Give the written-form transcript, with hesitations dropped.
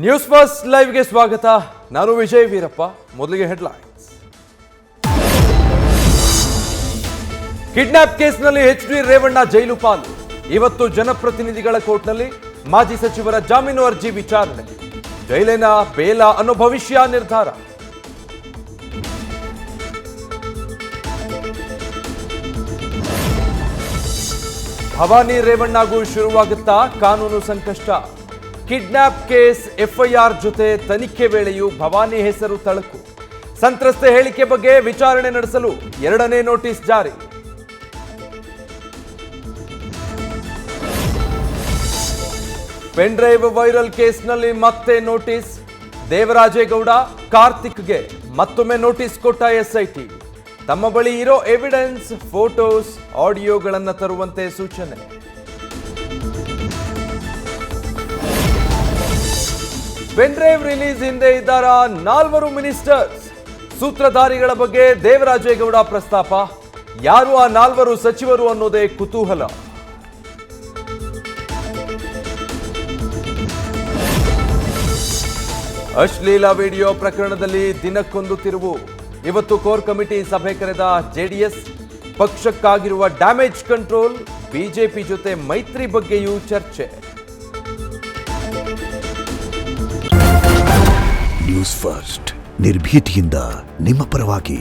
News first ಲೈವ್ಗೆ ಸ್ವಾಗತ. ನಾನು ವಿಜಯ್ ವೀರಪ್ಪ. ಮೊದಲಿಗೆ ಹೆಡ್ಲೈನ್ಸ್. ಕಿಡ್ನಾಪ್ ಕೇಸ್ನಲ್ಲಿ ಎಚ್ ಡಿ ರೇವಣ್ಣ ಜೈಲು ಪಾಲು. ಇವತ್ತು ಜನಪ್ರತಿನಿಧಿಗಳ ಕೋರ್ಟ್ನಲ್ಲಿ ಮಾಜಿ ಸಚಿವರ ಜಾಮೀನು ಅರ್ಜಿ ವಿಚಾರಣೆ. ಜೈಲಿನ ಬೇಲ ಅನ್ನೋ ಭವಿಷ್ಯ ನಿರ್ಧಾರ. ಭವಾನಿ ರೇವಣ್ಣಗೂ ಶುರುವಾಗುತ್ತಾ ಕಾನೂನು ಸಂಕಷ್ಟ. ಕಿಡ್ನಾಪ್ ಕೇಸ್ ಎಫ್ಐಆರ್ ಜೊತೆ ತನಿಖೆ ವೇಳೆಯೂ ಭವಾನಿ ಹೆಸರು ತಳಕು. ಸಂತ್ರಸ್ತೆ ಹೇಳಿಕೆ ಬಗ್ಗೆ ವಿಚಾರಣೆ ನಡೆಸಲು 2ನೇ ನೋಟಿಸ್ ಜಾರಿ. ಪೆನ್ ಡ್ರೈವ್ ವೈರಲ್ ಕೇಸ್ನಲ್ಲಿ ಮತ್ತೆ ನೋಟಿಸ್. ದೇವರಾಜೇಗೌಡ, ಕಾರ್ತಿಕ್ಗೆ ಮತ್ತೊಮ್ಮೆ ನೋಟಿಸ್ ಕೊಟ್ಟ ಎಸ್ಐಟಿ. ತಮ್ಮ ಬಳಿ ಇರೋ ಎವಿಡೆನ್ಸ್, ಫೋಟೋಸ್, ಆಡಿಯೋಗಳನ್ನು ತರುವಂತೆ ಸೂಚನೆ. ಪೆನ್ ಡ್ರೈವ್ ರಿಲೀಸ್ ಹಿಂದೆ ಇದ್ದಾರ 4 ಮಿನಿಸ್ಟರ್ಸ್. ಸೂತ್ರಧಾರಿಗಳ ಬಗ್ಗೆ ದೇವರಾಜೇಗೌಡ ಪ್ರಸ್ತಾಪ. ಯಾರು ಆ 4 ಸಚಿವರು ಅನ್ನೋದೇ ಕುತೂಹಲ. ಅಶ್ಲೀಲ ವಿಡಿಯೋ ಪ್ರಕರಣದಲ್ಲಿ ದಿನಕ್ಕೊಂದು ತಿರುವು. ಇವತ್ತು ಕೋರ್ ಕಮಿಟಿ ಸಭೆ ಕರೆದ ಜೆಡಿಎಸ್. ಪಕ್ಷಕ್ಕಾಗಿರುವ ಡ್ಯಾಮೇಜ್ ಕಂಟ್ರೋಲ್, ಬಿಜೆಪಿ ಜೊತೆ ಮೈತ್ರಿ ಬಗ್ಗೆಯೂ ಚರ್ಚೆ. ನ್ಯೂಸ್ ಫಸ್ಟ್ ನಿರ್ಭೀತಿಯಿಂದ ನಿಮ್ಮ ಪರವಾಗಿ.